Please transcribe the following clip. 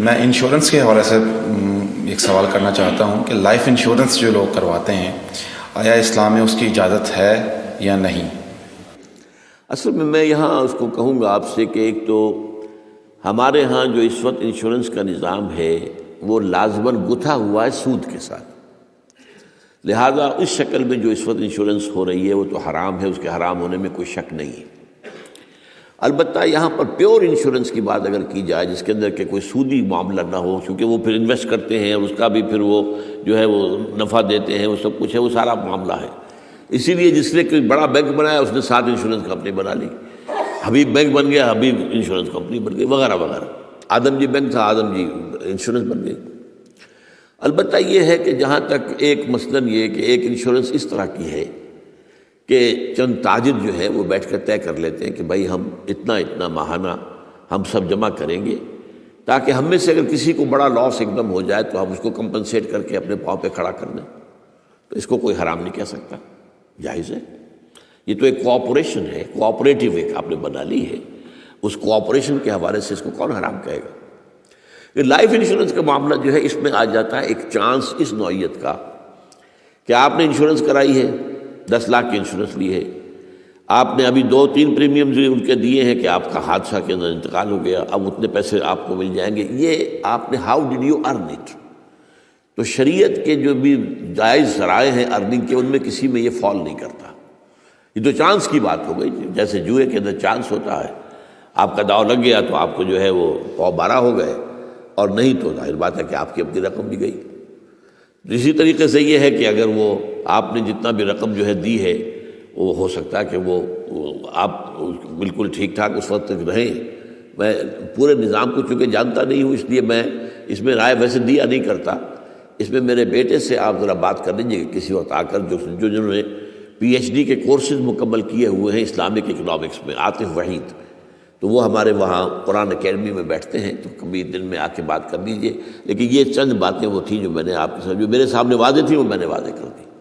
میں انشورنس کے حوالے سے ایک سوال کرنا چاہتا ہوں کہ لائف انشورنس جو لوگ کرواتے ہیں آیا اسلام میں اس کی اجازت ہے یا نہیں؟ اصل میں یہاں اس کو کہوں گا آپ سے کہ ایک تو ہمارے ہاں جو اس وقت انشورنس کا نظام ہے وہ لازماً گتھا ہوا ہے سود کے ساتھ، لہذا اس شکل میں جو اس وقت انشورنس ہو رہی ہے وہ تو حرام ہے، اس کے حرام ہونے میں کوئی شک نہیں ہے۔ البتہ یہاں پر پیور انشورنس کی بات اگر کی جائے جس کے اندر کہ کوئی سودی معاملہ نہ ہو، کیونکہ وہ پھر انویسٹ کرتے ہیں اور اس کا بھی پھر وہ جو ہے وہ نفع دیتے ہیں، وہ سب کچھ ہے، وہ سارا معاملہ ہے۔ اسی لیے جس نے کوئی بڑا بینک بنایا اس نے 7 انشورنس کمپنی بنا لی، حبیب بینک بن گیا، حبیب انشورنس کمپنی بن گئی، وغیرہ وغیرہ۔ آدم جی بینک تھا، آدم جی انشورنس بن گئی۔ البتہ یہ ہے کہ جہاں تک ایک مثلاً یہ کہ ایک انشورنس اس طرح کی ہے کہ چند تاجر جو ہے وہ بیٹھ کر طے کر لیتے ہیں کہ بھائی ہم اتنا ماہانہ ہم سب جمع کریں گے تاکہ ہم میں سے اگر کسی کو بڑا لاس ایک دم ہو جائے تو ہم اس کو کمپنسیٹ کر کے اپنے پاؤں پہ کھڑا کر دیں، تو اس کو کوئی حرام نہیں کہہ سکتا، جائز ہے۔ یہ تو ایک کوآپریشن ہے، کوآپریٹیو ایک آپ نے بنا لی ہے، اس کوآپریشن کے حوالے سے اس کو کون حرام کہے گا؟ یہ لائف انشورنس کا معاملہ جو ہے اس میں آ جاتا ہے ایک چانس اس نوعیت کا کہ آپ نے انشورنس کرائی ہے، 10 لاکھ کی انشورنس لی ہے، آپ نے ابھی 2-3 پریمیمز ان کے دیے ہیں کہ آپ کا حادثہ کے اندر انتقال ہو گیا، اب اتنے پیسے آپ کو مل جائیں گے، یہ آپ نے how did you earn it? تو شریعت کے جو بھی جائز ذرائع ہیں ارننگ کے ان میں کسی میں یہ فال نہیں کرتا۔ یہ تو چانس کی بات ہو گئی، جیسے جوئے کے اندر چانس ہوتا ہے، آپ کا داؤ لگ گیا تو آپ کو جو ہے وہ 12 ہو گئے، اور نہیں تو ظاہر بات ہے کہ آپ کی اپنی رقم بھی گئی۔ اسی طریقے سے یہ ہے کہ اگر وہ آپ نے جتنا بھی رقم جو ہے دی ہے وہ ہو سکتا ہے کہ وہ آپ بالکل ٹھیک ٹھاک اس وقت تک رہیں۔ میں پورے نظام کو چونکہ جانتا نہیں ہوں اس لیے میں اس میں رائے ویسے دیا نہیں کرتا، اس میں میرے بیٹے سے آپ ذرا بات کر لیجیے کہ کسی وقت آ کر جنہوں نے PhD کے کورسز مکمل کیے ہوئے ہیں اسلامک اکنامکس میں، عاطف وحید، تو وہ ہمارے وہاں قرآن اکیڈمی میں بیٹھتے ہیں، تو کبھی دن میں آ کے بات کر لیجیے۔ لیکن یہ چند باتیں وہ تھیں جو میں نے آپ کے ساتھ جو میرے سامنے واضح تھیں وہ میں نے واضح کر دی۔